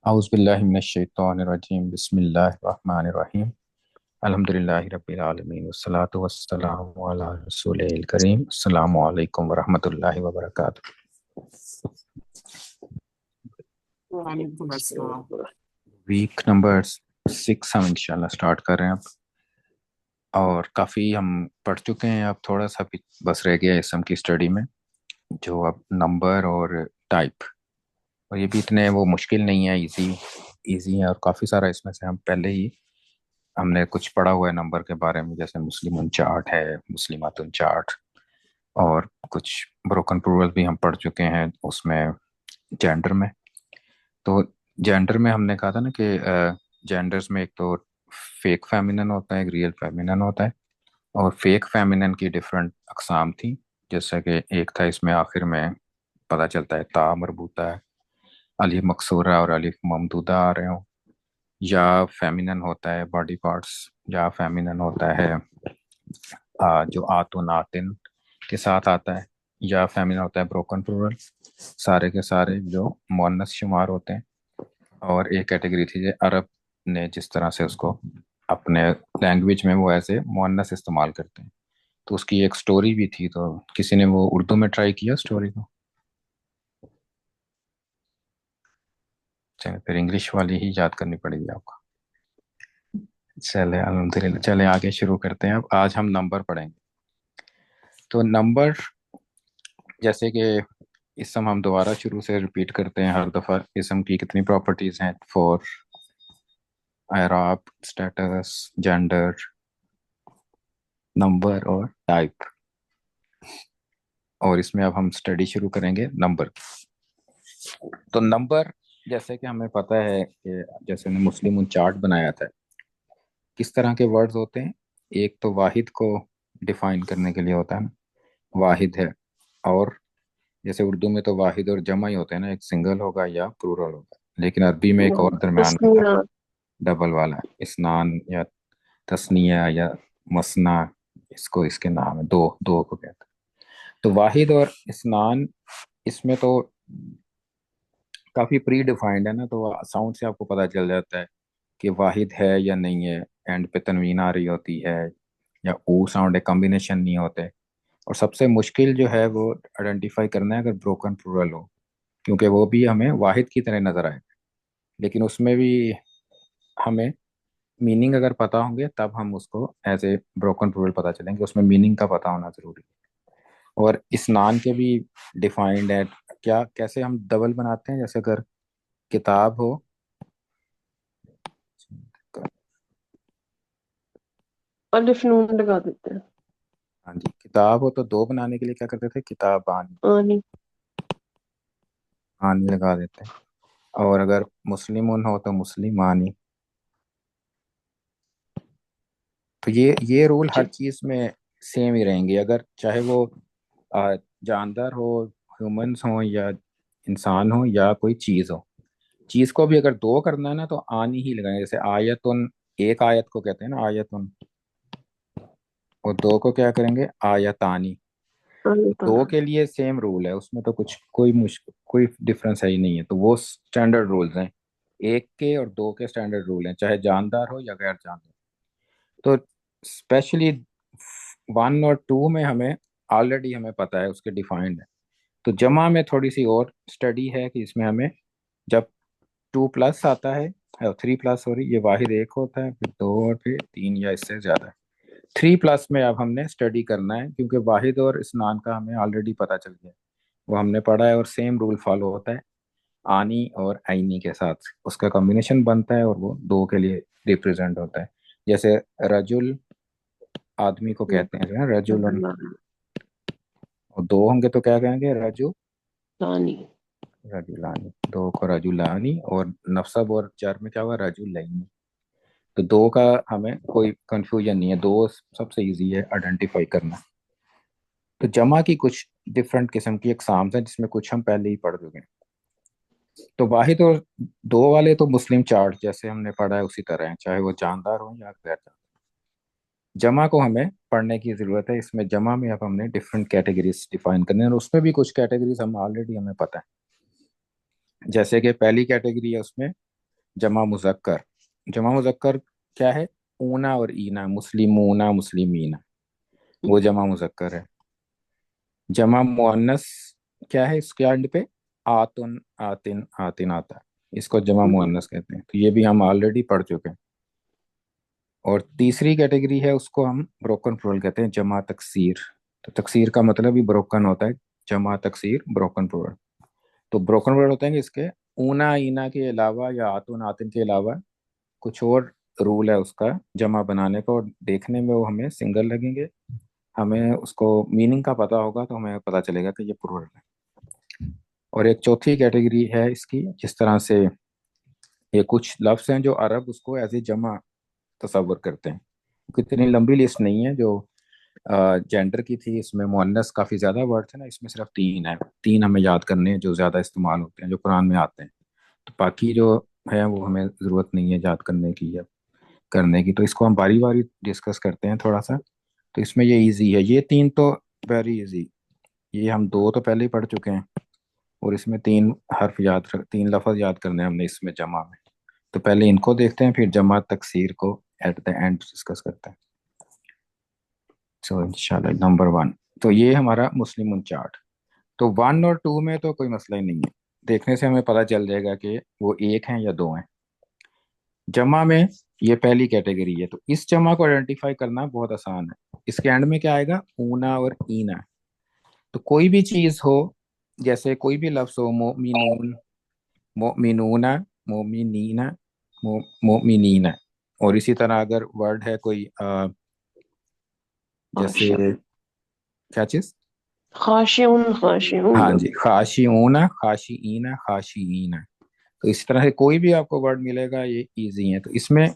اعوذ باللہ من الشیطان الرجیم بسم اللہ الرحمن الرحیم الحمدللہ رب العالمین والصلاة والسلام علی رسول الکریم السلام علیکم ورحمۃ اللہ وبرکاتہ۔ وعلیکم السلام۔ ویک نمبر 6 ہم انشاءاللہ سٹارٹ کر رہے ہیں اب، اور کافی ہم پڑھ چکے ہیں، اب تھوڑا سا بھی بس رہ گیا اسم کی اسٹڈی میں، جو اب نمبر اور ٹائپ، اور یہ بھی اتنے وہ مشکل نہیں ہے، ایزی ہے، اور کافی سارا اس میں سے ہم پہلے ہی ہم نے کچھ پڑھا ہوا ہے نمبر کے بارے میں، جیسے مسلم چارٹ ہے، مسلمات چارٹ، اور کچھ بروکن پلورل بھی ہم پڑھ چکے ہیں اس میں جینڈر میں۔ تو جینڈر میں ہم نے کہا تھا نا کہ جینڈرز میں ایک تو فیک فیمینن ہوتا ہے، ایک ریئل فیمینن ہوتا ہے، اور فیک فیمینن کی ڈفرینٹ اقسام تھیں، جیسا کہ ایک تھا اس میں آخر میں پتہ چلتا ہے تا مربوطہ ہے، الف مقصورہ اور الف ممدودہ آ رہے ہوں، یا فیمینن ہوتا ہے باڈی پارٹس، یا فیمینن ہوتا ہے جو آتن آتن کے ساتھ آتا ہے، یا فیمینن ہوتا ہے بروکن پلورل، سارے کے سارے جو مؤنث شمار ہوتے ہیں۔ اور ایک کیٹیگری تھی جو عرب نے جس طرح سے اس کو اپنے لینگویج میں وہ ایسے مؤنث استعمال کرتے ہیں، تو اس کی ایک سٹوری بھی تھی، تو کسی نے وہ اردو میں ٹرائی کیا سٹوری کو؟ چلے پھر انگلش والی ہی یاد کرنی پڑے گی آپ کو۔ چلے الحمدللہ، چلے آگے شروع کرتے ہیں۔ اب آج ہم نمبر پڑھیں گے۔ تو نمبر، جیسے کہ اسم ہم دوبارہ شروع سے ریپیٹ کرتے ہیں ہر دفعہ، اسم کی کتنی پراپرٹیز ہیں؟ 4، اعراب، اسٹیٹس، جینڈر، نمبر اور ٹائپ۔ اور اس میں اب ہم اسٹڈی شروع کریں گے نمبر کی۔ تو نمبر، جیسے کہ ہمیں پتہ ہے کہ جیسے نے مسلم چارٹ بنایا تھا، کس طرح کے ورڈز ہوتے ہیں؟ ایک تو واحد کو ڈیفائن کرنے کے لیے ہوتا ہے نا، واحد ہے، اور جیسے اردو میں تو واحد اور جمع ہی ہوتے ہیں نا، ایک سنگل ہوگا یا پلورل ہوگا، لیکن عربی میں ایک اور درمیان میں تسنیہ۔ ڈبل والا ہے، اسنان یا تسنیہ یا مثنا، اس کو اس کے نام ہے، دو دو کو کہتے ہیں۔ تو واحد اور اسنان، اس میں تو کافی پری ڈیفائنڈ ہے نا، تو ساؤنڈ سے آپ کو پتہ چل جاتا ہے کہ واحد ہے یا نہیں ہے، اینڈ پہ تنوین آ رہی ہوتی ہے یا او ساؤنڈ ہے، کمبینیشن نہیں ہوتے۔ اور سب سے مشکل جو ہے وہ آئیڈینٹیفائی کرنا ہے اگر بروکن پلورل ہو، کیونکہ وہ بھی ہمیں واحد کی طرح نظر آئے، لیکن اس میں بھی ہمیں میننگ اگر پتہ ہوں گے تب ہم اس کو ایز اے بروکن پلورل پتہ چلیں گے، اس میں میننگ کا پتہ ہونا ضروری ہے۔ اور اسنان کے بھی ڈیفائنڈ ہے، کیا کیسے ہم ڈبل بناتے ہیں، جیسے اگر کتاب ہو، الف نون لگا دیتے ہیں۔ ہاں جی، کتاب ہو تو دو بنانے کے لیے کیا کرتے تھے؟ کتاب آنی، آنی۔ آنی لگا دیتے ہیں۔ اور اگر مسلمون ہو تو مسلمانی۔ تو یہ رول جی۔ ہر چیز میں سیم ہی رہیں گے، اگر چاہے وہ جاندار ہو، ہیومنس ہوں، یا انسان ہو، یا کوئی چیز ہو۔ چیز کو بھی اگر دو کرنا ہے نا تو آنی ہی لگائیں، جیسے آیتن، ایک آیت کو کہتے ہیں نا آیتن، اور دو کو کیا کریں گے؟ آیتانی۔ دو کے لیے سیم رول ہے، اس میں تو کچھ کوئی ڈفرنس ہے ہی نہیں ہے، تو وہ اسٹینڈرڈ رولز ہیں، ایک کے اور دو کے اسٹینڈرڈ رول ہیں، چاہے جاندار ہو یا غیر جاندار۔ تو اسپیشلی 1 اور 2 میں ہمیں آلریڈی ہمیں پتہ ہے، اس کے ڈیفائنڈ ہے۔ تو جمع میں تھوڑی سی اور اسٹڈی ہے کہ اس میں ہمیں جب 2+ آتا ہے، 3+ سوری، یہ واحد ایک ہوتا ہے، پھر 2 اور پھر 3 یا اس سے زیادہ ہے۔ 3+ میں اب ہم نے اسٹڈی کرنا ہے، کیونکہ واحد اور اسنان کا ہمیں آلریڈی پتہ چل گیا، وہ ہم نے پڑھا ہے، اور سیم رول فالو ہوتا ہے آنی اور عینی کے ساتھ، اس کا کمبینیشن بنتا ہے اور وہ دو کے لیے ریپرزینٹ ہوتا ہے۔ جیسے رجل، آدمی کو کہتے ہیں رجل، اور دو ہوں گے تو کیا کہیں گے؟ ثانی۔ رجولانی، دو کو رجولانی، اور نصب اور جر میں کیا ہوا؟ رجلین۔ تو دو کا ہمیں کوئی کنفیوژن نہیں ہے، دو سب سے ایزی ہے آئیڈینٹیفائی کرنا۔ تو جمع کی کچھ ڈفرینٹ قسم کی اقسام ہیں، جس میں کچھ ہم پہلے ہی پڑھ چکے ہیں۔ تو واحد اور دو والے تو مسلم چارٹ جیسے ہم نے پڑھا ہے اسی طرح ہیں، چاہے وہ جاندار ہوں یا غیر جاندار۔ جمع کو ہمیں پڑھنے کی ضرورت ہے، اس میں جمع میں اب ہم نے ڈفرینٹ کیٹیگریز ڈیفائن کرنے ہیں، اور اس میں بھی کچھ کیٹیگریز ہم آلریڈی ہمیں پتہ ہے، جیسے کہ پہلی کیٹیگری ہے اس میں जमा मुजक्कर, जमा मुजक्कर क्या है? ऊना और ईना, मुस्लिमूना मुस्लिमीना, वो जमा मुजक्कर है। जमा मुअन्नस क्या है इसके एंड पे? आतुन आतिन आतिन आता, इसको जमा मुअन्नस कहते हैं। तो ये भी हम ऑलरेडी पढ़ चुके हैं। और तीसरी कैटेगरी है, उसको हम ब्रोकन प्लूरल कहते हैं, जमा तकसीर। तो तकसीर का मतलब ही ब्रोकन होता है, जमा तकसीर ब्रोकन प्लूरल। तो ब्रोकन प्लूरल होते हैं कि इसके ऊना ईना के अलावा या आतुन आतिन के अलावा कुछ और रूल है उसका जमा बनाने का, और देखने में वो हमें सिंगल लगेंगे। हमें उसको मीनिंग का पता होगा तो हमें पता चलेगा कि ये प्लूरल है। और एक चौथी कैटेगरी है इसकी, जिस तरह से ये कुछ लफ्ज हैं जो अरब उसको एज ए जमा तस्वर करते हैं। कितनी लंबी लिस्ट नहीं है जो जेंडर की थी, इसमें मुअन्नस काफी ज्यादा वर्ड थे ना, इसमें सिर्फ तीन है। तीन हमें याद करने हैं जो ज्यादा इस्तेमाल होते हैं, जो कुरान में आते हैं। तो बाकी जो है वो हमें जरूरत नहीं है याद करने की या करने की। तो इसको हम बारी बारी डिस्कस करते हैं थोड़ा सा। तो इसमें ये इजी है, ये तीन तो वेरी इजी। ये हम दो तो पहले ही पढ़ चुके हैं, और इसमें तीन हर्फ तीन लफ्ज याद करने हैं हमने इसमें जमा में। तो पहले इनको देखते हैं, फिर जमा तकसीर को एट द एंड डिस्कस करते हैं। सो इंशाल्लाह नंबर वन, तो ये हमारा मुस्लिम चार्ट। तो वन और टू में तो कोई मसला ही नहीं है, देखने से हमें पता चल जाएगा कि वो एक हैं या दो हैं। जमा में ये पहली कैटेगरी है, तो इस जमा को आइडेंटिफाई करना बहुत आसान है। इसके एंड में क्या आएगा? ऊना और ईना। तो कोई भी चीज हो, जैसे कोई भी लफ्ज हो, मोमिनून, मोमिनूना, मोमिनीना, मोमिनीना। और इसी तरह अगर वर्ड है कोई जैसे, खाशा क्या चीज? खाशिउन हाँ खाशिउन। जी, खाशिऊना, खाशीईना, खाशीईना। तो इस तरह से कोई भी आपको वर्ड मिलेगा, ये इजी है। तो इसमें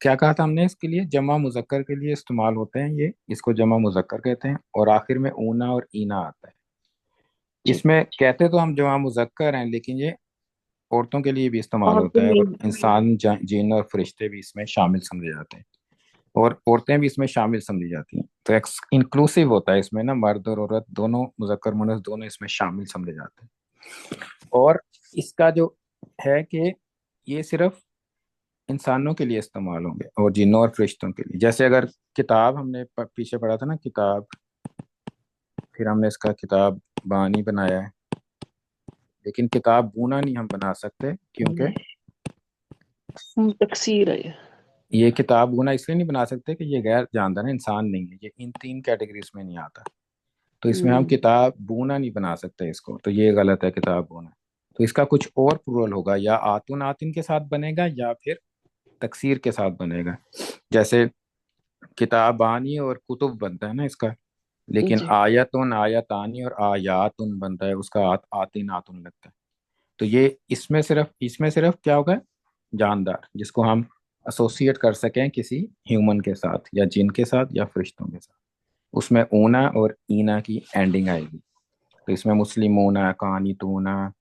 क्या कहा था हमने, इसके लिए जमा मुजक्कर के लिए इस्तेमाल होते हैं ये, इसको जमा मुजक्कर कहते हैं। और आखिर में ऊना और ईना आता है। जी। इसमें कहते तो हम जमा मुजक्कर हैं, लेकिन ये औरतों के लिए भी इस्तेमाल और होता है, और नहीं। इंसान, जिन और फरिश्ते भी इसमें शामिल समझे जाते हैं, और औरतें भी इसमें शामिल समझी जाती हैं। तो इंक्लूसिव होता है इसमें ना, मर्द और औरत दोनों, मुजक्कर मुअन्नस दोनों इसमें शामिल समझे जाते हैं। और इसका जो है कि ये सिर्फ इंसानों के लिए इस्तेमाल होंगे और जिन्नों और फरिश्तों के लिए। जैसे अगर किताब हमने पीछे पढ़ा था ना, किताब, फिर हमने इसका किताब बानी बनाया है, लेकिन किताब बूना नहीं हम बना सकते, क्योंकि तकसीर है ये। ये किताब बूना इसलिए नहीं बना सकते कि ये गैर जानदार है, इंसान नहीं है, ये इन तीन कैटेगरीज में नहीं आता। तो इसमें हम हम्म, किताब बूना नहीं बना सकते इसको, तो ये गलत है किताब बूना। तो इसका कुछ और प्लूरल होगा, या आतुन आतिन के साथ बनेगा, या फिर तकसीर के साथ बनेगा। जैसे किताबानी और कुतुब बनता है ना इसका, लेकिन जी। आयतुन आयतानी और आयातुन बनता है, उसका आतिन आतुन लगता है। तो ये इसमें सिर्फ क्या होगा? जानदार, जिसको हम एसोसिएट कर सकें किसी ह्यूमन के साथ या जिन के साथ या फरिश्तों के साथ, उसमें ऊना और ईना की एंडिंग आएगी। तो इसमें मुस्लिमूना, कानितूना,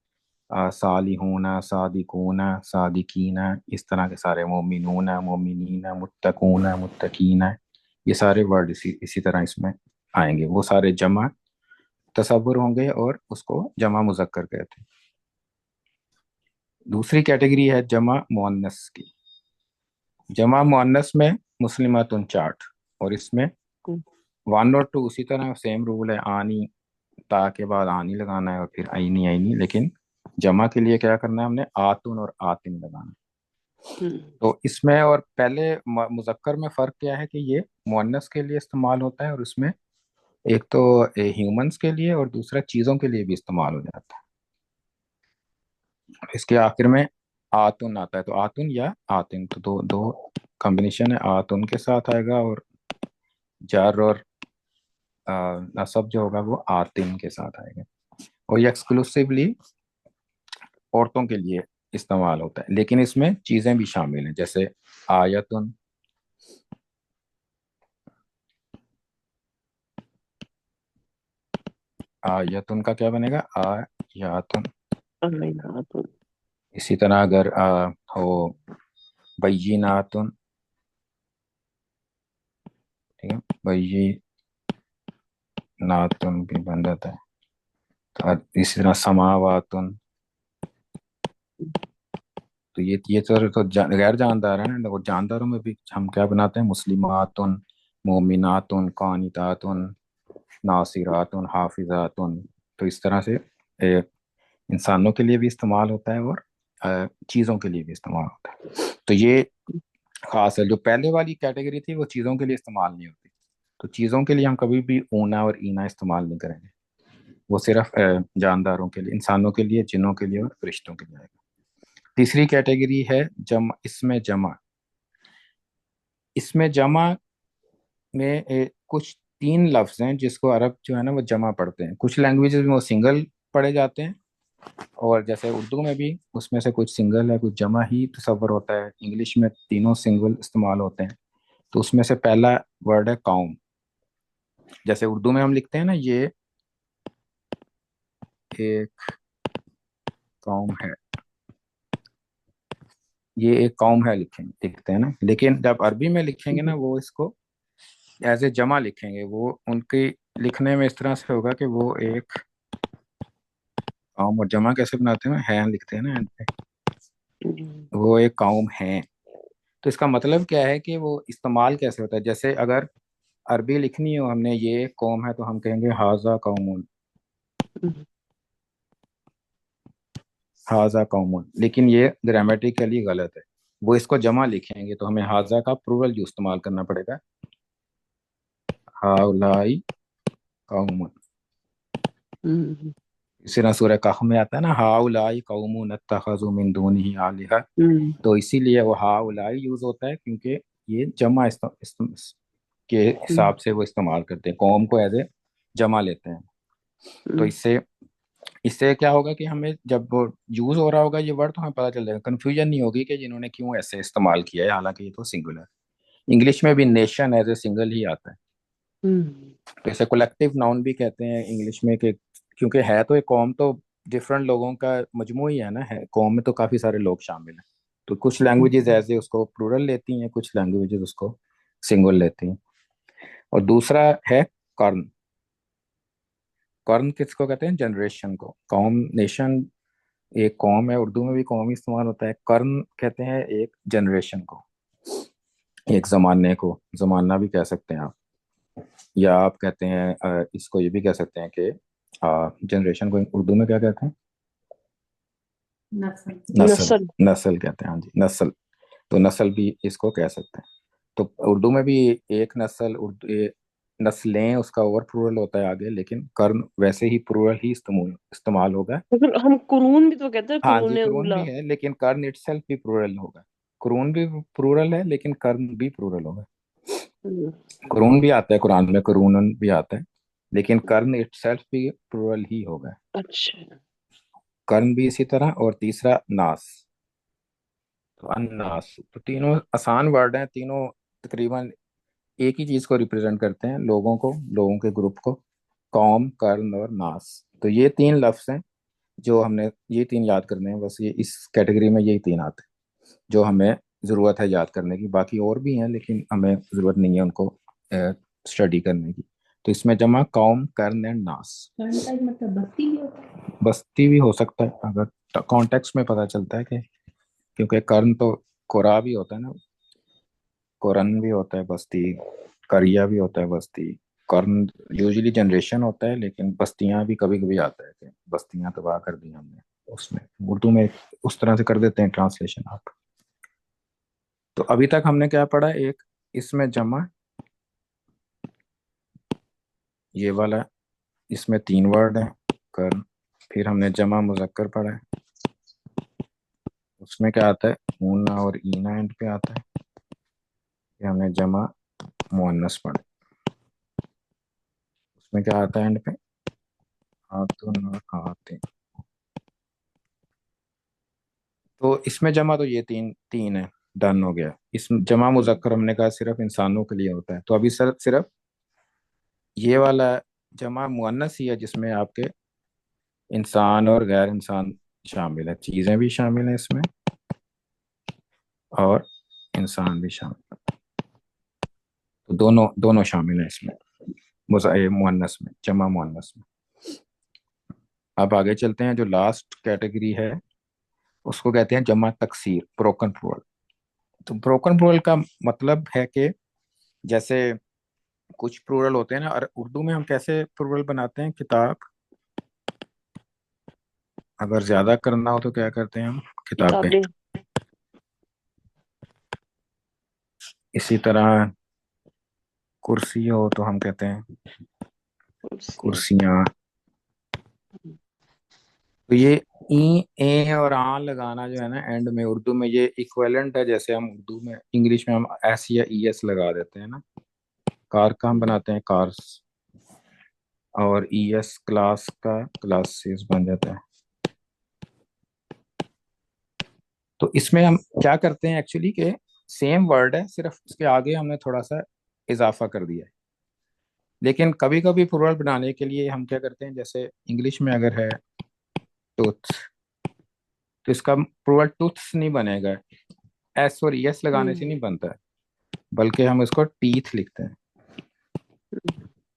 सालिहूना, सादिकूना, सादिकीना, इस तरह के सारे, मोमिनूना, मोमिनीना, मुत्तकूना, मुत्तकीना, ये सारे वर्ड इसी इसी तरह इसमें आएंगे। वो सारे जमा तसव्वुर होंगे और उसको जमा मुजक्कर कहते हैं। दूसरी कैटेगरी है जमा मुअन्नस की। जमा मुअन्नस में मुस्लिमातुन चार्ट, और इसमें वन और टू उसी तरह सेम रूल है, आनी, ता के बाद आनी लगाना है और फिर आईनी आईनी। लेकिन जमा के लिए क्या करना है हमने? आतुन और आतिन लगाना है। हम्म, तो इसमें और पहले मुजक्कर में फर्क क्या है कि ये मुअन्नस के लिए इस्तेमाल होता है, और उसमें एक तो ह्यूमंस के लिए और दूसरा चीजों के लिए भी इस्तेमाल हो जाता है। इसके आखिर में आतुन आता है, तो आतुन या आतिन, तो दो दो कॉम्बिनेशन है, आतुन के साथ आएगा, और जार और नसब जो होगा वो आतिन के साथ आएगा। और ये एक्सक्लूसिवली औरतों के लिए इस्तेमाल होता है, लेकिन इसमें चीजें भी शामिल हैं, जैसे आयतुन, आयतुन का क्या बनेगा? आयातुन। अमीनातुन। इसी तरह अगर हो बय्यिनातुन, ठीक है, बय्यिनातुन भी बन जाता है। तो इसी तरह समावातुन, तो ये तो गैर जानदार है ना। और जानदारों में भी हम क्या बनाते हैं, मुस्लिमातुन, मोमिनातुन, कानितातुन, नासिरातुन, हाफिजातुन। तो इस तरह से इंसानों के लिए भी इस्तेमाल होता है और चीज़ों के लिए भी इस्तेमाल होता है। तो ये खास है। जो पहले वाली कैटेगरी थी वो चीज़ों के लिए इस्तेमाल नहीं होती। तो चीज़ों के लिए हम कभी भी ऊना और ईना इस्तेमाल नहीं करेंगे। वो सिर्फ जानदारों के लिए, इंसानों के लिए, जिन्नों के लिए और फरिश्तों के लिए आएगा। तीसरी कैटेगरी है जमा। इसमें जमा, इसमें जमा में कुछ तीन लफ्ज हैं जिसको अरब जो है ना वो जमा पढ़ते हैं। कुछ लैंग्वेजेस में वो सिंगल पढ़े जाते हैं, और जैसे उर्दू में भी उसमें से कुछ सिंगल है, कुछ जमा ही तसव्वुर होता है। इंग्लिश में तीनों सिंगल इस्तेमाल होते हैं। तो उसमें से पहला वर्ड है कौम। जैसे उर्दू में हम लिखते हैं ना, ये एक कौम है, ये एक कौम है लिखेंगे, लिखते हैं ना। लेकिन जब अरबी में लिखेंगे ना, वो इसको एज ए जमा लिखेंगे। वो उनके लिखने में इस तरह से होगा कि वो एक कौम, और जमा कैसे बनाते हैं, है लिखते हैं ना end पे, वो एक कौम है। तो इसका मतलब क्या है कि वो इस्तेमाल कैसे होता है। जैसे अगर अरबी लिखनी हो हमने, ये कौम है, तो हम कहेंगे हाजा कौमुन, हाजा कौमुन। लेकिन ये ग्रामेटिकली गलत है। वो इसको जमा लिखेंगे तो हमें हाजा का प्लूरल यूज इस्तेमाल करना पड़ेगा, हाउलाई कौमुन। इसी तरह सूरह कहफ में आता है ना, हाउलाई कौमुन अत्तखज़ू मिन दूनिही आलिहा। तो इसीलिए वो हाउलाई यूज होता है, क्योंकि ये जमा के हिसाब से वो इस्तेमाल करते हैं, कौम को एज ए जमा लेते हैं। तो इससे इससे क्या होगा कि हमें जब वो यूज हो रहा होगा ये वर्ड, तो हमें पता चल जाएगा, कंफ्यूजन नहीं होगी कि जिन्होंने क्यों ऐसे इस्तेमाल किया है, हालांकि ये तो सिंगुलर। इंग्लिश में भी नेशन एज ए सिंगल ही आता है। तो इसे कोलेक्टिव नाउन भी कहते हैं इंग्लिश में, कि क्योंकि है तो एक कौम तो डिफरेंट लोगों का मजमू ही है ना, है कौम में तो काफी सारे लोग शामिल हैं। तो कुछ लैंग्वेजेस ऐसे उसको प्लूरल लेती हैं, कुछ लैंग्वेजेस उसको सिंगल लेती हैं। और दूसरा है कर्न। कर्न किसको कहते हैं, जनरेशन को। कौम, नेशन एक कौम है, उर्दू में भी कौम ही इस्तेमाल होता है। कर्न कहते हैं एक जनरेशन को, एक जमाने को, जमाना भी कह सकते हैं आप। या आप कहते हैं इसको ये भी कह सकते हैं कि जनरेशन को उर्दू में क्या कहते हैं, नस्ल। नस्ल। नस्ल कहते हैं, हाँ जी, नस्ल। तो नस्ल भी इसको कह सकते हैं। तो उर्दू में भी एक नस्ल, उर्दू नस्लें उसका और प्लूरल होता है आगे, लेकिन कर्न वैसे ही प्लूरल ही इस्तेमाल होगा। मगर हम कुरून भी तो कहते हैं, हाँ जी, कुरून क्रून भी उला। है, लेकिन कर्ण इटसेल्फ भी प्लूरल होगा। क्रून भी प्लूरल है, लेकिन कर्ण भी प्लूरल होगा। क्रून भी आता है कुरान में, करूनन भी आता है, लेकिन कर्ण इटसेल्फ भी प्लूरल ही होगा। अच्छा। कर्ण भी इसी तरह। और तीसरा नास। तो अन्नास, तो तीनों आसान वर्ड हैं, तीनों तकरीबन एक ही चीज को रिप्रेजेंट करते हैं, लोगों को, लोगों के ग्रुप को। कौम, कर्ण और नास। तो ये तीन लफ्ज हैं जो हमने, ये तीन याद करने हैं बस। ये इस कैटेगरी में यही तीन आते हैं जो हमें जरूरत है याद करने की। बाकी और भी हैं, लेकिन हमें जरूरत नहीं है उनको स्टडी करने की। तो इसमें जमा कौम, कर्ण एंड नास। मतलब बस्ती भी होता है, बस्ती भी हो सकता है अगर कॉन्टेक्स्ट में पता चलता है कि, क्योंकि कर्ण तो कोरा भी होता है ना, कोरन भी होता है बस्ती, करिया भी होता है बस्ती। कर्ण यूजुअली जनरेशन होता है, लेकिन बस्तियां भी कभी कभी आता है कि बस्तियां तबाह कर दी हमने, उसमें उर्दू में उस तरह से कर देते हैं ट्रांसलेशन आप। तो अभी तक हमने क्या पढ़ा, एक इसमें जमा, ये वाला, इसमें तीन वर्ड है कर्ण। फिर हमने जमा मुजक्कर पढ़ा है, उसमें क्या आता है, ऊना और ईना एंड पे आता है। फिर हमने जमा मुअन्नस पढ़ा, उसमें क्या आता है एंड पे, हाथुन और हाथिन। तो इसमें जमा तो ये तीन तीन है, डन हो गया। इस जमा मुजक्कर हमने कहा सिर्फ इंसानों के लिए होता है। तो अभी सर सिर्फ ये वाला जमा मुअन्नस ही है जिसमें आपके इंसान और गैर इंसान शामिल है, चीजें भी शामिल हैं इसमें और इंसान भी शामिल है। तो दोनों दोनों शामिल हैं इसमें, मुअन्नस में, जमा मुअन्नस में। अब आगे चलते हैं, जो लास्ट कैटेगरी है उसको कहते हैं जमा तकसीर, ब्रोकन प्लूरल। तो ब्रोकन प्लूरल का मतलब है कि जैसे कुछ प्लूरल होते हैं ना, और उर्दू में हम कैसे प्लूरल बनाते हैं, किताब, अगर ज्यादा करना हो तो क्या करते हैं हम, किताबें। किताबें। इसी तरह कुर्सी हो तो हम कहते हैं कुर्सियाँ। कुर्सियां। तो ये ई ए और आ लगाना जो है ना एंड में, उर्दू में ये इक्विवेलेंट है, जैसे हम उर्दू में, इंग्लिश में हम एस या ई एस लगा देते हैं ना। कार का हम बनाते हैं कार्स, और ई एस क्लास का क्लासेस बन जाता है। तो इसमें हम क्या करते हैं एक्चुअली के, सेम वर्ड है, सिर्फ उसके आगे हमने थोड़ा सा इजाफा कर दिया है। लेकिन कभी कभी प्लूरल बनाने के लिए हम क्या करते हैं, जैसे इंग्लिश में अगर है टूथ, तो इसका प्लूरल टूथ्स नहीं बनेगा, एस और एस लगाने से नहीं बनता है, बल्कि हम इसको टीथ लिखते हैं।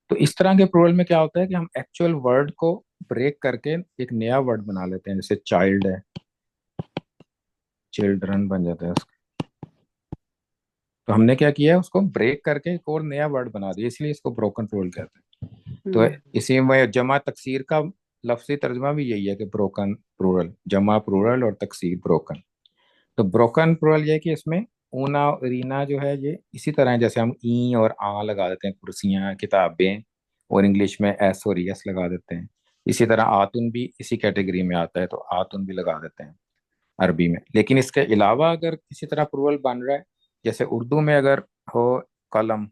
तो इस तरह के प्लूरल में क्या होता है कि हम एक्चुअल वर्ड को ब्रेक करके एक नया वर्ड बना लेते हैं, जैसे चाइल्ड है, चिल्ड्रन बन जाता है उसका। तो हमने क्या किया है, उसको ब्रेक करके एक और नया वर्ड बना दिया, इसलिए इसको ब्रोकन प्लूरल कहते हैं। तो इसी में जमा तकसीर का लफ्जी तर्जमा भी यही है कि ब्रोकन प्लूरल, जमा प्लूरल और तकसीर ब्रोकन। तो ब्रोकन प्लूरल ये है कि इसमें ऊना और रीना जो है ये इसी तरह है, जैसे हम ई और आ लगा देते हैं, कुर्सियां, किताबें, और इंग्लिश में एस और एस लगा देते हैं। इसी तरह आतुन भी इसी कैटेगरी में आता है, तो आतुन भी लगा देते हैं अरबी में। लेकिन इसके अलावा अगर किसी तरह प्लूरल बन रहा है, जैसे उर्दू में अगर हो कलम,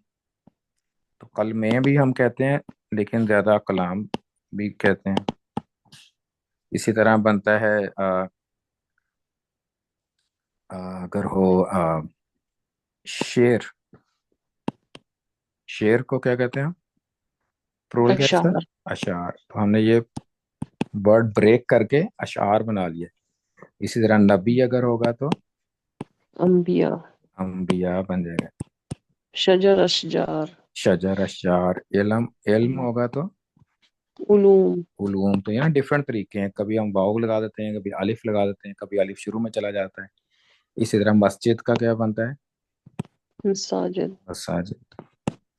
तो कल में भी हम कहते हैं, लेकिन ज्यादा कलाम भी कहते हैं। इसी तरह बनता है अगर हो शेर, शेर को क्या कहते हैं, प्लूरल क्या है इसका, अशार। अशार। तो हमने ये वर्ड ब्रेक करके अशार बना लिया। इसी तरह नबी अगर होगा तो अंबिया। अंबिया बन जाएगा। शजर अशजार। शजर अशार, इल्म, इल्म होगा तो उलूम। उलूम। तो ये ना डिफरेंट तरीके हैं, कभी हम वाव लगा देते हैं, कभी अलिफ लगा देते हैं, कभी अलिफ शुरू में चला जाता है। इसी तरह मस्जिद का क्या बनता है, मसाजिद। मसाजिद।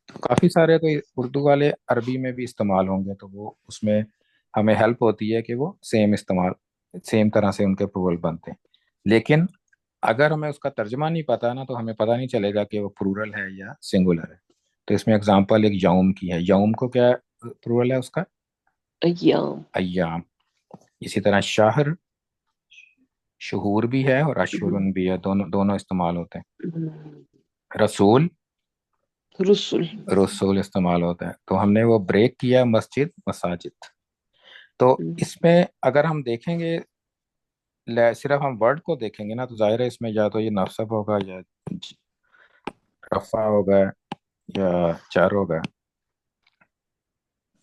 तो काफी सारे तो उर्दू वाले अरबी में भी इस्तेमाल होंगे, तो वो उसमें हमें हेल्प होती है कि वो सेम इस्तेमाल, सेम तरह से उनके प्लूरल बनते हैं। लेकिन अगर हमें उसका तर्जमा नहीं पता ना, तो हमें पता नहीं चलेगा कि वो प्लूरल है या सिंगुलर है। तो इसमें एग्जांपल एक यौम की है, यौम को क्या प्लूरल है उसका, अय्याम। अय्याम। इसी तरह शहर, शहूर भी है और अशहुरन भी है, दोनों दोनों इस्तेमाल होते हैं। रसूल, रुसुल। रसूल इस्तेमाल होता है। तो हमने वो ब्रेक किया, मस्जिद, मसाजिद। तो इसमें अगर हम देखेंगे, सिर्फ हम वर्ड को देखेंगे ना, तो जाहिर है इसमें या तो ये नसब होगा, या रफा होगा, या चर होगा।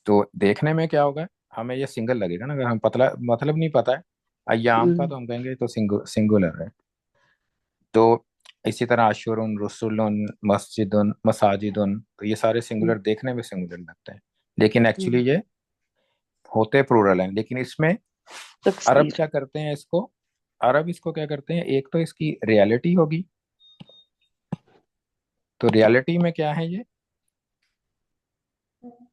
तो देखने में क्या होगा, हमें ये सिंगल लगेगा ना, अगर हम पतला मतलब नहीं पता है अय्याम का, तो हम कहेंगे तो सिंगुलर है। तो इसी तरह अशुरुन, रसुलुन, मस्जिदुन, मसाजिदुन, तो ये सारे सिंगुलर देखने में सिंगुलर लगते हैं, लेकिन एक्चुअली ये होते प्लूरल हैं। लेकिन इसमें अरब तकसीर। क्या करते हैं इसको, अरब इसको क्या करते हैं, एक तो इसकी रियलिटी होगी, तो रियलिटी में क्या है ये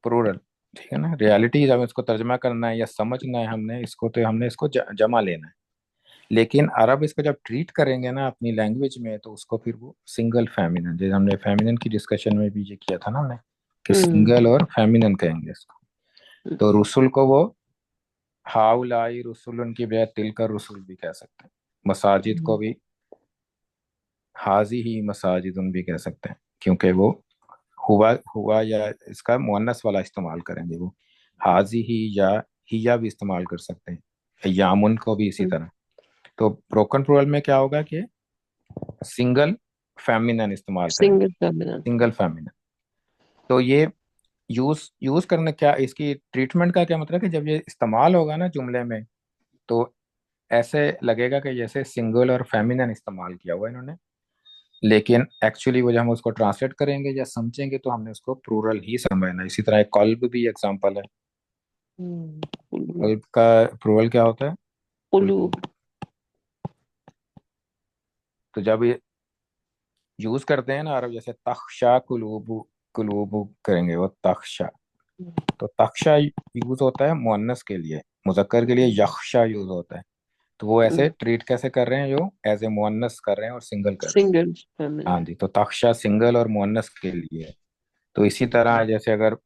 प्लूरल, ठीक है ना। रियलिटी जब इसको तर्जमा करना है या समझना है हमने इसको, तो हमने इसको जमा लेना है। लेकिन अरब इसको जब ट्रीट करेंगे ना अपनी लैंग्वेज में, तो उसको फिर वो सिंगल फेमिनन, जैसे हमने फेमिनन की डिस्कशन में भी ये किया था ना हमने, कि सिंगल और फेमिनन कहेंगे इसको। तो रसुल को वो हाउलाई रसुलन की बजाय तिल का रसुल भी कह सकते हैं। मसाजिद को भी हाजी ही मसाजिदुन भी कह सकते हैं, क्योंकि वो हुआ हुआ या इसका मुअन्नस वाला इस्तेमाल करेंगे वो, हाजी ही या हिया भी इस्तेमाल कर सकते हैं, यामुन को भी इसी तरह। तो ब्रोकन प्लूरल में क्या होगा कि सिंगल फेमिनन इस्तेमाल करेंगे, सिंगल फेमिनिन। Single feminine. तो ये यूज यूज करने क्या, इसकी ट्रीटमेंट का क्या मतलब है कि जब ये इस्तेमाल होगा ना जुमले में, तो ऐसे लगेगा कि जैसे सिंगल और फेमिनन इस्तेमाल किया हुआ है इन्होंने। लेकिन एक्चुअली वो जब हम उसको ट्रांसलेट करेंगे या समझेंगे, तो हमने उसको प्लूरल ही समझना है। इसी तरह कल्ब भी एग्जांपल है। उलूब। कल्ब का प्लूरल क्या होता है, उलूब। कुलूब। तो जब ये यूज करते हैं ना अरब, जैसे तख्शा कुलूबु, कुलूबु करेंगे वो तख्शा, तो तख्शा यूज होता है मुअन्नस के लिए, मुजक्कर के लिए यख्शा यूज होता है। तो वो ऐसे ट्रीट कैसे कर रहे हैं, जो एज ए मुअन्नस कर रहे हैं और सिंगल कर रहे हैं। सिंगल हाँ फैमिली। जी, तो तख्शा सिंगल और मुअन्नस के लिए है। तो इसी तरह जैसे अगर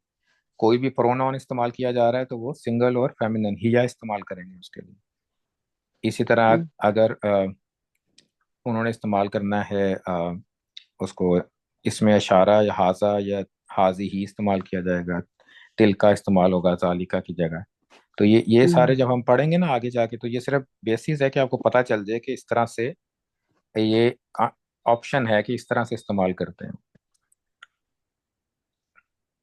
कोई भी प्रोनाउन इस्तेमाल किया जा रहा है तो वो सिंगल और फेमिनिन हिया इस्तेमाल करेंगे उसके लिए। इसी तरह अगर उन्होंने इस्तेमाल करना है उसको, इसमें इशारा या हाजा या हाजी ही इस्तेमाल किया जाएगा, तिल का इस्तेमाल होगा जालिका की जगह। तो ये सारे जब हम पढ़ेंगे ना आगे जाके, तो ये सिर्फ बेसिस है कि आपको पता चल जाए कि इस तरह से ये ऑप्शन है कि इस तरह से इस्तेमाल करते हैं।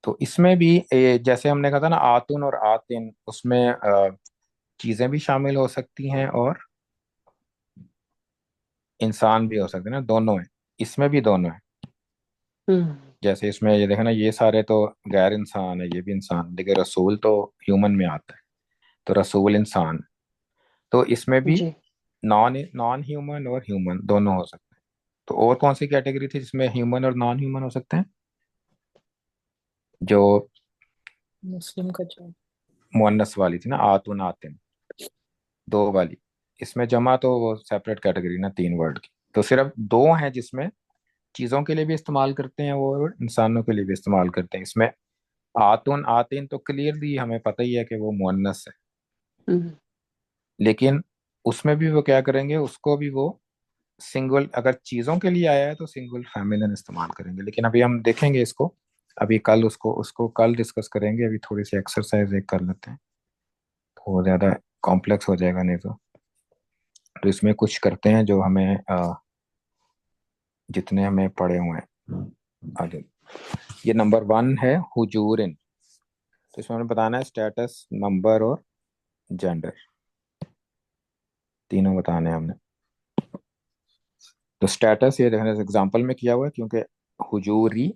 तो इसमें भी जैसे हमने कहा था ना आतुन और आतिन, उसमें चीजें भी शामिल हो सकती हैं और इंसान भी हो सकते हैं ना, दोनों है। इसमें भी दोनों है। जैसे इसमें ये देखना, ये सारे तो गैर इंसान है, ये भी इंसान, लेकिन रसूल तो ह्यूमन में आता है, तो रसूल इंसान। तो इसमें भी जी। नॉन नॉन ह्यूमन और ह्यूमन दोनों हो सकते हैं। तो और कौन सी कैटेगरी थी जिसमें ह्यूमन और नॉन ह्यूमन हो सकते हैं? जो मुस्लिम का जो मुअन्नस वाली थी ना, आतुन आतिन, दो वाली। इसमें जमा तो वो सेपरेट कैटेगरी ना, तीन वर्ड की। तो सिर्फ दो हैं जिसमें चीजों के लिए भी इस्तेमाल करते हैं वो, और इंसानों के लिए भी इस्तेमाल करते हैं। इसमें आतुन आतिन तो क्लियरली हमें पता ही है कि वो मुअन्नस है, लेकिन उसमें भी वो क्या करेंगे, उसको भी वो सिंगल, अगर चीजों के लिए आया है तो सिंगल फेमिनिन इस्तेमाल करेंगे। लेकिन अभी हम देखेंगे इसको, अभी कल उसको उसको कल डिस्कस करेंगे। अभी थोड़ी सी एक्सरसाइज एक कर लेते हैं, तो ज्यादा कॉम्प्लेक्स हो जाएगा नहीं तो इसमें कुछ करते हैं जो हमें जितने हमें पढ़े हुए हैं आगे। ये नंबर 1 है हुजूरिन। तो इसमें हमें बताना है स्टेटस, नंबर और जेंडर, तीनों बताने हैं हमने। तो स्टेटस ये देखने एग्जांपल में किया हुआ है, क्योंकि हुजूरी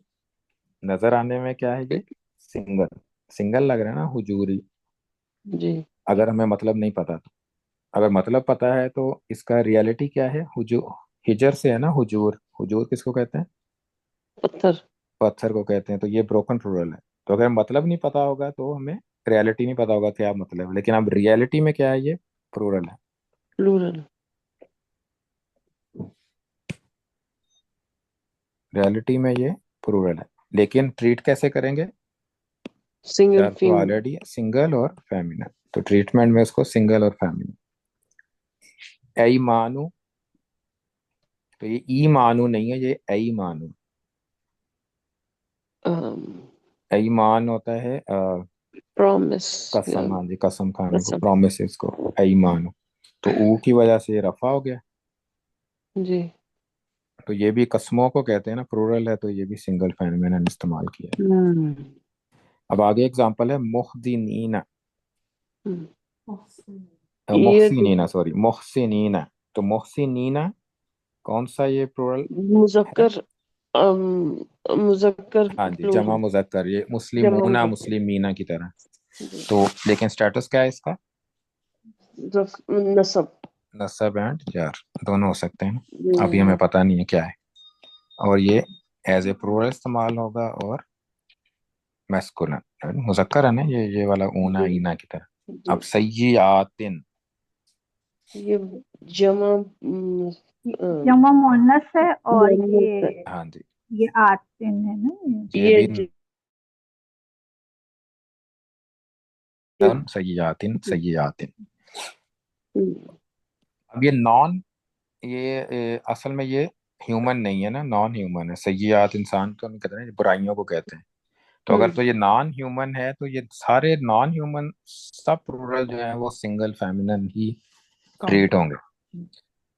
नजर आने में क्या है, ये सिंगल सिंगल लग रहा है ना, हुजूरी। जी। अगर हमें मतलब नहीं पता तो, अगर मतलब पता है तो इसका रियलिटी क्या है, हुजू हिजर से है ना, हुजूर, हुजूर किसको कहते हैं? पत्थर। पत्थर को कहते हैं। तो ये ब्रोकन प्लूरल है। तो अगर मतलब नहीं पता होगा तो हमें रियलिटी नहीं पता होगा क्या मतलब है, लेकिन अब रियलिटी में क्या है, ये प्लूरल है। प्लूरल। रियलिटी में ये प्लूरल है, लेकिन ट्रीट कैसे करेंगे? सिंगल यार तो फीमेल। ऑलरेडी सिंगल और फेमिनन, तो ट्रीटमेंट में उसको सिंगल और फेमिनन। ऐ मानू, तो ये ई मानू नहीं है, ये ऐ मानू। ऐ मान होता है प्रॉमिस या कसम, हाँ जी, कसम खाने को, कसम। प्रोमिस को ऐ मानू। तो ऊ की वजह से ये रफा हो गया। जी। तो ये भी कस्मों को कहते हैं ना, प्लूरल है, तो ये भी सिंगल फेमिनिन इस्तेमाल किया है। हम्म। अब आगे एग्जांपल है मुहदिनीना, हम्म। ये मोहसिनीना, सॉरी मोहसिनीना। तो मोहसिनीना कौन सा ये प्लूरल है? मुजक्कर, मुजक्कर हाँ जी, जमा प्लूरल। मुजक्कर, ये जमा मुस्लिमूना मुजक्कर। मुस्लिमीना की तरह। जी। तो लेकिन स्टेटस क्या है इसका? नसब। नसब एंड जार दोनों हो सकते हैं। अभी हमें हम्म। पता नहीं है क्या है। और ये एज ए प्लूरल इस्तेमाल होगा और मैस्कुलिन मुजक्कर है ना, ये वाला ऊना जी। ईना की तरह। जी। अब सय्यिआतिन, ये जमा जमा मोनस है, और मुअन्नस है। हाँ जी, ये आतिन है ना ये ये भी ज- सय्यिआतिन जी। सय्यिआतिन। हम्म। अब ये नॉन, ये असल में ये ह्यूमन नहीं है ना, नॉन ह्यूमन है। सय्यिआत इंसान तो नहीं कहते ना, ये बुराइयों को कहते हैं। तो अगर तो ये नॉन ह्यूमन है, तो ये सारे नॉन ह्यूमन सब प्लूरल जो है वो सिंगल फेमिनिन ही ट्रीट काउंट। होंगे।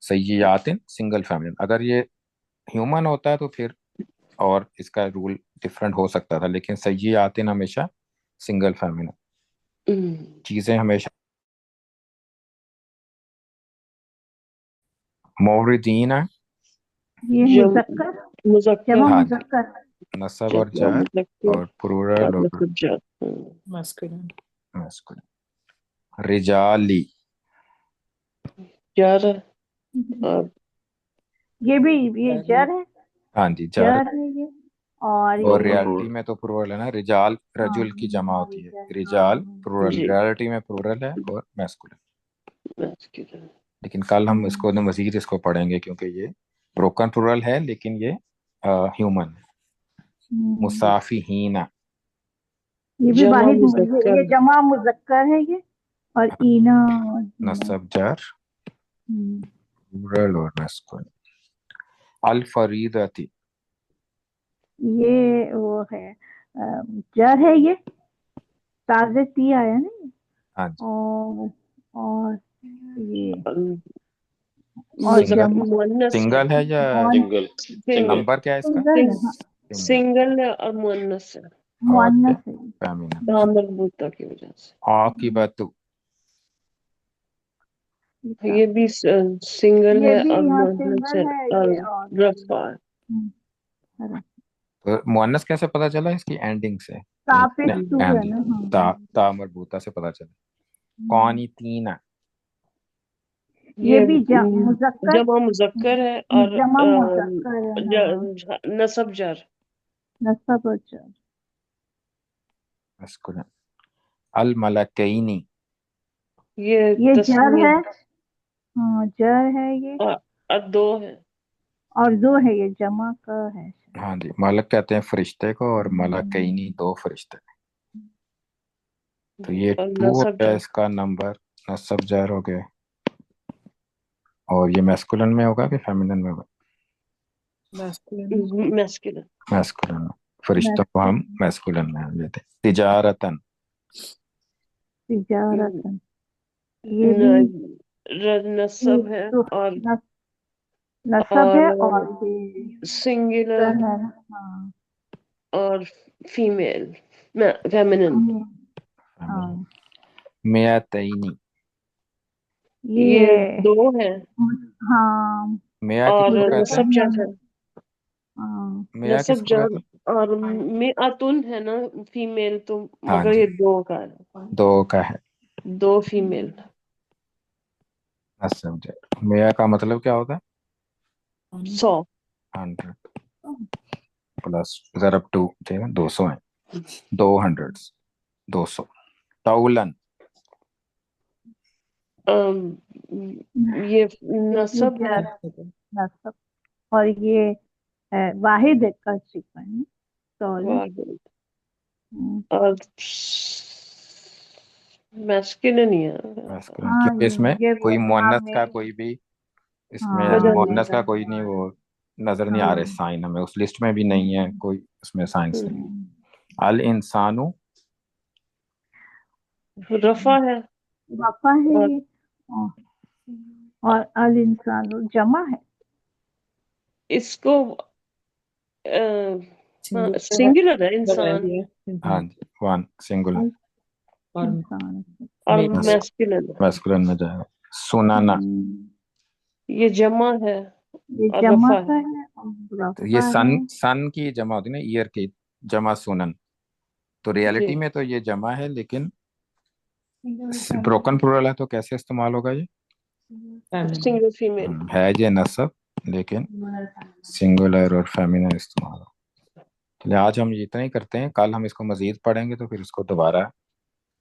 सय्यिआतिन सिंगल फेमिनिन। अगर ये ह्यूमन होता है तो फिर और इसका रूल डिफरेंट हो सकता था, लेकिन सय्यिआतिन हमेशा सिंगल फेमिनिन। चीजें हमेशा मोवरिदीन है। ये जम मुजक्कर, जमा मुजक्कर। हाँ जी, मुजक्कर। नसब और जमा जार, मुजक्कर और प्लूरल और और नसब जार। मस्कुलिन। मैस्कुलिन। रिजाली, 11 और ये भी ये जर है, हाँ जी जर। जर है ये। और और ये रियलिटी में तो प्लूरल है ना, रिजाल रजुल की जमा होती है, रिजाल प्लूरल, जी रियलिटी में प्लूरल है और मैस्कुलिन। मैस्कुलिन। लेकिन कल हम इसको मजीद इसको पढ़ेंगे क्योंकि ये ब्रोकन प्लूरल है लेकिन ये ह्यूमन। मुसाफिहीना, ये भी जमा वाहिद मुज़क्कर ये जमा मुजक्कर है ये। और ईना और हीना। नसब जर हम्म, प्लूरल और मैस्कुलिन। अल फरीदती, ये वो है जर है ये, ताजे ती आया ना ये। हाँ जी और ये और मुज़क्कर जमा मुअन्नस है। सिंगल है या सिंगल सिंगल नंबर क्या है इसका? सिंगल है, हाँ, सिंगल। सिंगल है और मुअन्नस है, और ये मुअन्नस है ये। फेमिनिन। दाम मरबूता की वजह से। आकिबतु, ये भी सिंगल ये है भी और यहाँ मुअन्नस सिंगल है है और ये। और रफा है। हरा। तो मुअन्नस कैसे पता चला? इसकी एंडिंग से, तापिस टू है एंड ना, ता हाँ। ता मरबूता से पता चला। कौनी तीना, ये ये भी मुजक्कर, जमा मुज़क्कर है और जमा मुजक्कर है, हाँ। नसब जर। नसब और जर। मैस्कुलिन। अल मलकैनी, ये ये जर तस्नीया है, हाँ जर है ये। और दो है। और दो है, ये जमा का है। हाँ जी, मलक कहते हैं फरिश्ते को और मलकैनी दो फरिश्ते। तो ये और 2 हो नसब गया जर इसका नंबर, नसब जर हो गए। और ये मैस्कुलिन में होगा कि फेमिनिन में होगा? मैस्कुलिन। मैस्कुलिन में। फरिश्तों को हम मैस्कुलिन में लेते हैं। तिजारतन, तिजारतन, ये भी नसब है तो और नसब है और और ये सिंगुलर है ना, हाँ। और फीमेल फेमिनिन। हाँ, मियातैनी, ये ये दो है हाँ मिया और किसको कहते हैं? नसब जर है। हाँ। मिया नसब किसको कहते जर हैं? और में अतुन है ना फीमेल, तो हाँ मगर जी, ये दो का है, 2 का है दो फीमेल। नसब जर। मिया का मतलब क्या होता है? 100। 100 प्लस ज़रब 2 ठीक है, 200 है। 200, 200। तौलन, ये नसब है नसब। और ये वाहिद का चिकन तौल। वाहिद और मैस्कुलिन ही है। मैस्कुलिन, हाँ, क्योंकि इसमें ये कोई हाँ मुअन्नस का मेरी, कोई भी, इसमें हाँ बदल मुअन्नस का कोई नहीं, वो नजर नहीं आ रहे हाँ। साइन, हमें उस लिस्ट में भी नहीं है कोई, उसमें साइंस नहीं। हम्म। अल इंसानु, रफा है वफा है और ये। और अल इंसान जमा है। इसको सिंगुलर है इंसान हाँ जी, 1 सिंगुलर। इंसान और मैस्कुलिन है। मैस्कुलिन में जाएगा। सुनाना, ये जमा है ये और जमा रफा का है। है और तो ये रफा सन है। सन की जमा होती है ना, ईयर की जमा सुनन। तो जी रियलिटी में तो ये जमा है लेकिन ब्रोकन प्लूरल है, तो कैसे इस्तेमाल होगा ये? Single female. है ये नसब लेकिन सिंगुलर और फेमिनिन इस्तेमाल हो। चलिए आज हम इतना ही करते हैं, कल हम इसको मजीद पढ़ेंगे तो फिर इसको दोबारा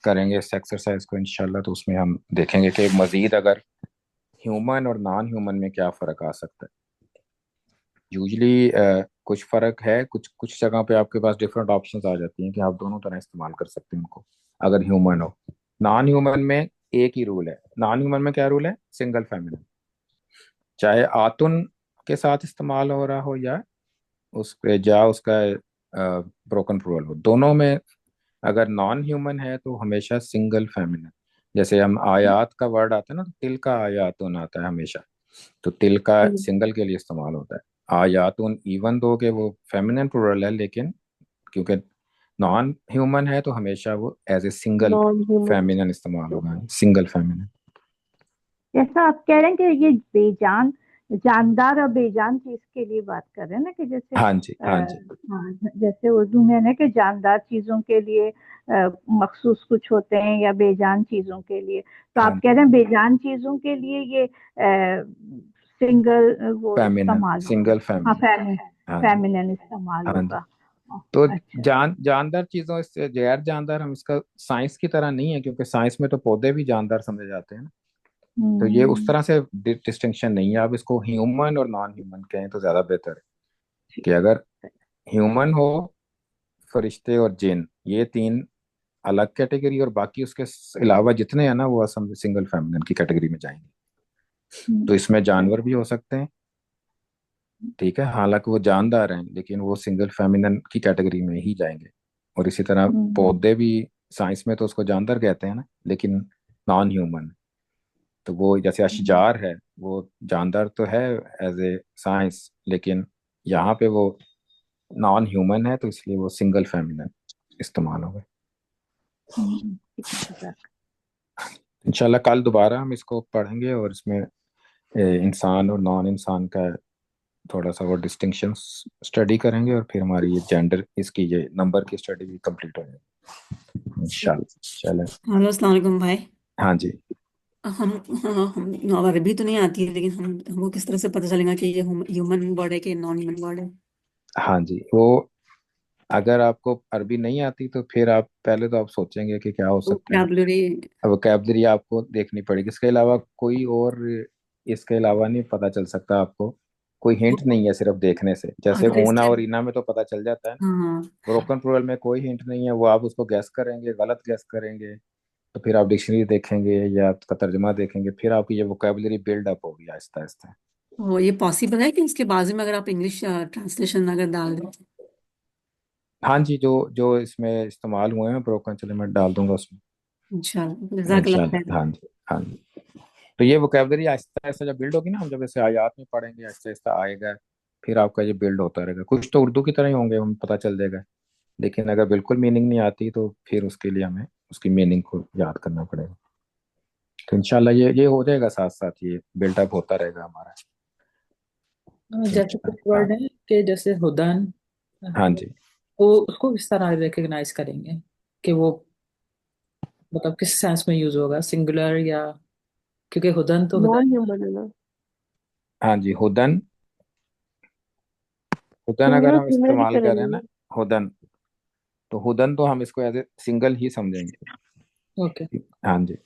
करेंगे इस एक्सरसाइज को इंशाल्लाह। तो उसमें हम देखेंगे कि मजीद अगर ह्यूमन और नॉन ह्यूमन में क्या फ़र्क आ सकता है। यूजली कुछ फ़र्क है, कुछ कुछ जगह पे आपके पास डिफरेंट ऑप्शंस आ जाती हैं कि आप दोनों तरह इस्तेमाल कर सकते हैं उनको अगर ह्यूमन हो। नॉन ह्यूमन में एक ही रूल है। नॉन ह्यूमन में क्या रूल है? सिंगल फेमिनिन, चाहे आतुन के साथ इस्तेमाल हो रहा हो या उस पे जा उसका ब्रोकन प्लूरल हो, दोनों में अगर नॉन ह्यूमन है तो हमेशा सिंगल फेमिनिन। जैसे हम आयात का वर्ड आता है ना, तो तिल का आयातुन आता है हमेशा, तो तिल का सिंगल के लिए इस्तेमाल होता है। आयातुन इवन दो के वो फेमिनिन प्लूरल है, लेकिन क्योंकि नॉन ह्यूमन है तो हमेशा वो as a single non human. Feminine इस्तेमाल होगा, सिंगल फेमिनिन। जैसा आप कह रहे हैं कि ये बेजान, जानदार और बेजान चीज के लिए बात कर रहे हैं ना, कि जैसे हाँ जी हाँ जी हाँ, जैसे उर्दू में है ना कि जानदार चीजों के लिए मखसूस कुछ होते हैं या बेजान चीजों के लिए। तो हाँ आप कह रहे हैं बेजान चीजों के लिए ये सिंगल वो फेमिनिन, इस्तेमाल सिंगल होगा। हाँ, फेमिनिन। हाँ जी, फेमिनिन इस्तेमाल हाँ जी। होगा। तो अच्छा। जानदार चीजों से गैर जानदार, हम इसका साइंस की तरह नहीं है, क्योंकि साइंस में तो पौधे भी जानदार समझे जाते हैं ना। तो ये उस हम्म, तरह से डिस्टिंक्शन नहीं है। आप इसको ह्यूमन और नॉन ह्यूमन कहें तो ज्यादा बेहतर है। कि अगर ह्यूमन हो, फरिश्ते और जिन, ये तीन अलग कैटेगरी, और बाकी उसके अलावा जितने हैं ना, वो असम सिंगल फेमिनिन की कैटेगरी में जाएंगे। तो इसमें जानवर भी हो सकते हैं, ठीक है, हालांकि वो जानदार हैं, लेकिन वो सिंगल फेमिनिन की कैटेगरी में ही जाएंगे। और इसी तरह पौधे भी, साइंस में तो उसको जानदार कहते हैं ना, लेकिन नॉन ह्यूमन। तो वो जैसे अशजार है, वो जानदार तो है एज ए साइंस, लेकिन यहाँ पे वो नॉन ह्यूमन है, तो इसलिए वो सिंगल फेमिनिन इस्तेमाल होगा। इंशाल्लाह कल दोबारा हम इसको पढ़ेंगे, और इसमें इंसान और नॉन इंसान का थोड़ा सा वो डिस्टिंक्शन स्टडी करेंगे, और फिर हमारी ये जेंडर, इसकी ये नंबर की स्टडी भी कंप्लीट हो जाएगी इंशाल्लाह। चलें। हेलो, अस्सलाम वालेकुम भाई। हाँ जी। हम अरबी तो नहीं आती है, लेकिन हमको किस तरह से पता चलेगा कि ये ह्यूमन वर्ड है कि नॉन ह्यूमन वर्ड है? हाँ जी, वो अगर आपको अरबी नहीं आती तो फिर आप पहले तो आप सोचेंगे कि क्या हो सकता है। वोकैबुलरी। वोकैबुलरी आपको देखनी पड़ेगी, इसके अलावा कोई और, इसके अलावा नहीं पता चल सकता आपको। कोई हिंट नहीं है सिर्फ देखने से। जैसे अगर ऊना इसके और इना में तो पता चल जाता है ना। हाँ, ब्रोकन प्लूरल में कोई हिंट नहीं है, वो आप उसको गैस करेंगे, गलत गैस करेंगे, तो फिर आप डिक्शनरी देखेंगे या उसका तर्जमा देखेंगे, फिर आपकी ये वोकैबुलरी बिल्ड अप होगी आहिस्ता आहिस्ता। वो ये पॉसिबल है कि उसके बाजू में अगर आप इंग्लिश ट्रांसलेशन अगर डाल दें? हाँ जी, जो जो इसमें इस्तेमाल हुए हैं ब्रोकन, चले मैं डाल दूंगा उसमें इंशाल्लाह, जज़ाकल्लाह खैर। इंशाल्लाह। हाँ जी, हाँ जी। तो ये वोकैबुलरी आहिस्ता आहिस्ता जब बिल्ड होगी ना, हम जब ऐसे आयात में पढ़ेंगे आहिस्ता आहिस्ता आएगा, फिर आपका ये बिल्ड होता रहेगा। कुछ तो उर्दू की तरह ही होंगे, हमें पता चल जाएगा, लेकिन अगर बिल्कुल मीनिंग नहीं आती तो फिर उसके लिए हमें उसकी मीनिंग को याद करना पड़ेगा। तो इंशाल्लाह ये हो जाएगा, साथ साथ ये बिल्डअप होता रहेगा हमारा। जैसे कुछ हाँ, वर्ड है कि जैसे हुदन, हाँ जी। वो उसको किस तरह रिकग्नाइज करेंगे कि वो मतलब किस सेंस में यूज होगा, सिंगुलर या, क्योंकि हुदन तो हुदन। नॉन ह्यूमन है ना, हाँ जी, हुदन। हुदन अगर सिंगुलर हम फीमेल ही इस्तेमाल करें करेंगे। ना, हुदन, तो हुदन तो हम इसको एज ए सिंगल ही समझेंगे। ओके। हाँ जी,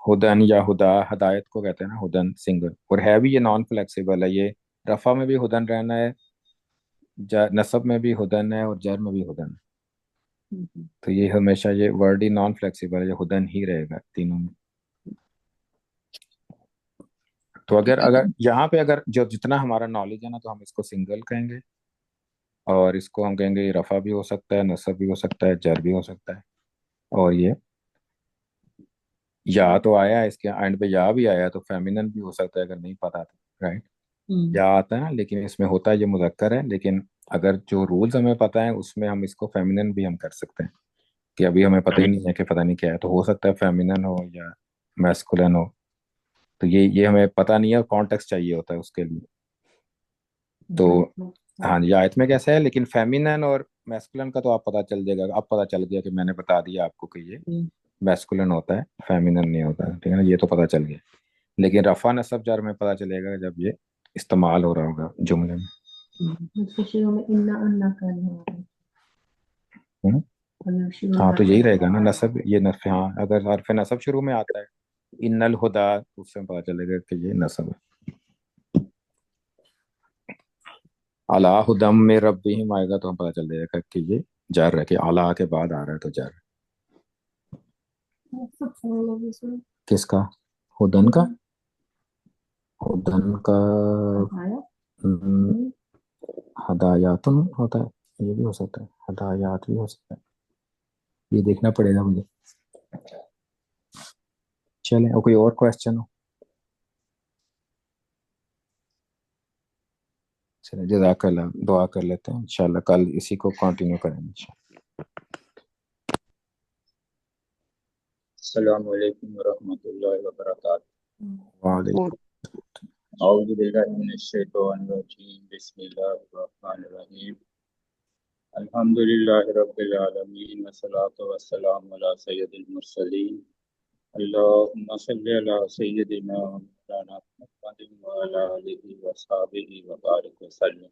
हुदन या हुदा, हदायत को कहते हैं ना हुदन, सिंगल। और है भी ये नॉन फ्लेक्सिबल है, ये रफा में भी हुदन रहना है, नसब में भी हुदन है, और जर में भी हुदन है। तो ये हमेशा ये वर्ड ही नॉन फ्लेक्सिबल है, ये हुदन ही रहेगा तीनों में। तो अगर अगर यहाँ पे अगर जो जितना हमारा नॉलेज है ना, तो हम इसको सिंगल कहेंगे, और इसको हम कहेंगे ये रफा भी हो सकता है, नसब भी हो सकता है, जर भी हो सकता है। और ये या तो आया है, इसके एंड पे या भी आया, तो फेमिनन भी हो सकता है अगर नहीं पता तो, राइट। या आता है ना, लेकिन इसमें होता है ये मुजक्कर है, लेकिन अगर जो रूल्स हमें पता है उसमें हम इसको फेमिनन भी हम कर सकते हैं। कि अभी हमें पता ही नहीं है कि पता नहीं क्या है, तो हो सकता है फेमिनन हो या मैस्कुलिन हो। तो ये हमें पता नहीं है, और कॉन्टेक्स्ट चाहिए होता है उसके लिए। तो हाँ जी, आयत में कैसा है, लेकिन फेमिनन और मैस्कुलिन का तो आप पता चल जाएगा। अब पता चल गया कि मैंने बता दिया आपको कि ये मैस्कुलिन होता है, फेमिनन नहीं होता है, ठीक है ना, ये तो पता चल गया। लेकिन रफा नसब जर में पता चलेगा जब ये इस्तेमाल हो रहा होगा जुमले में। शुरू में इन्ना अन्ना करना होगा। हम्म? हाँ, तो यही रहेगा ना नसब, ये नफ, हाँ, अगर हरफ नसब शुरू में आता है, इन्नल हुदा, तो उससे पता चलेगा कि ये नसब है। अला हुदम में रब्बिहिम आएगा तो हम पता चल जाएगा कि ये जर है, कि अला के बाद आ रहा है तो जर है। किसका? हुदन का? हुदन का हम्म, हदायतुन होता है, ये भी हो सकता है, हदायत भी हो सकता है, ये देखना पड़ेगा मुझे। चलें, और कोई और क्वेश्चन हो? चलिए, जज़ाकल्लाह, दुआ कर लेते हैं, इंशाल्लाह कल इसी को कंटिन्यू करेंगे इंशाल्लाह। अस्सलामु अलैकुम वरहमतुल्लाहि वबरकातुहू। वालेकुम। औज़ु बिल्लाहि मिनश शैतानिर रजीम। बिस्मिल्लाहिर रहमानिर रहीम। अल्हम्दुलिल्लाहि रब्बिल आलमीन वस्सलातु वस्सलामु अला सय्यिदिल मुरसलीन। अल्लाहुम्मा सल्लि अला सय्यिदिना व मौलाना मुहम्मद وعلى آله وصحبه وبارك وسلم.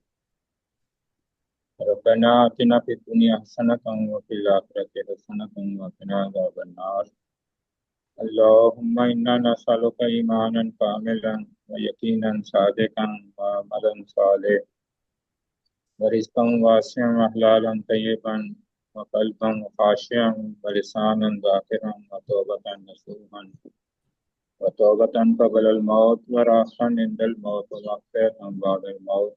ربنا آتنا في الدنيا حسنة وفي الآخرة حسنة وقنا عذاب النار. اللهم إنا نسألك إيمانا كاملا ويقينا صادقا وعملا صالحا ورزقا واسعا وحلالا طيبا وقلبا خاشعا ولسانا ذاكرا وتوبة نصوحا وتوبة قبل الموت وراحة عند الموت ومغفرة بعد الموت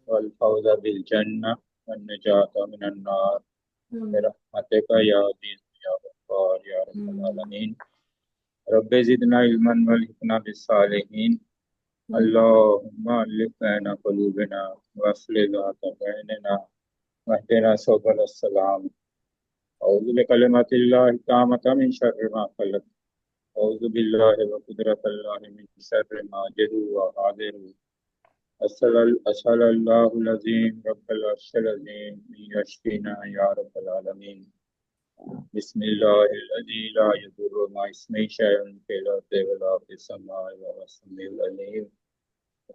والفوز بالجنة والنجاة من النار برحمتك يا عزيز يا غفار يا رب العالمين. رب زدنا علما والحقنا بالصالحين. اللهم ألف بين قلوبنا واصلح ذات بيننا واهدنا سبل السلام. أعوذ بكلمات الله التامة من شر ما خلق. أعوذ بالله وقدرة الله من شر ما جدوا وحاذروا. أسأل الله العظيم رب العرش العظيم أن يشفينا يا رب العالمين. بسم الله الذي لا يضر مع اسمه شيء في الأرض ولا في السماء وهو السميع العليم.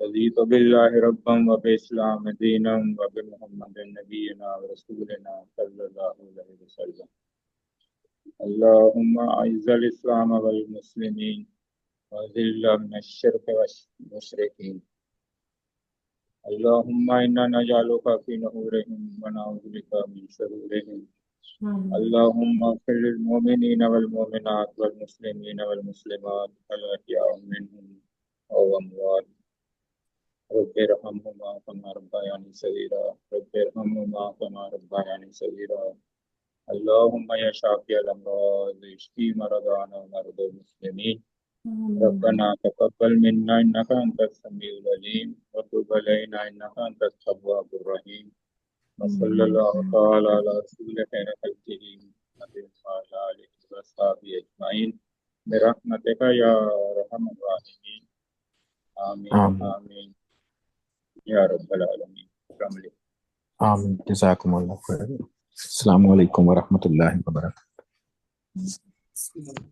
رضيت بالله ربا وبالإسلام دينا وبمحمد نبينا ورسولنا صلى الله عليه وسلم. اللهم أعز الإسلام والمسلمين وذل من الشرك والمشركين. اللهم إنا نجعلك في نحورهم ونعوذ بك من شرورهم. اللهم اغفر للمؤمنين والمؤمنات والمسلمين والمسلمات الأحياء منهم والأموات. رب ارحمهما كما ربياني صغيرا. رب ارحمهما كما ربياني صغيرا. اللهم يا شافي الأمراض اشفي مرضانا ومرضى المسلمين. ربنا تقبل منا إنك أنت السميع العليم وتب علينا إنك أنت التواب الرحيم. وصلى الله تعالى على رسول خير خلقه محمد وعلى آله وصحبه أجمعين برحمتك يا أرحم الراحمين. آمين آمين یا رب العالمین. السلام علیکم. آمین. جزاکم اللہ خیر. السلام علیکم ورحمۃ اللہ وبرکاتہ.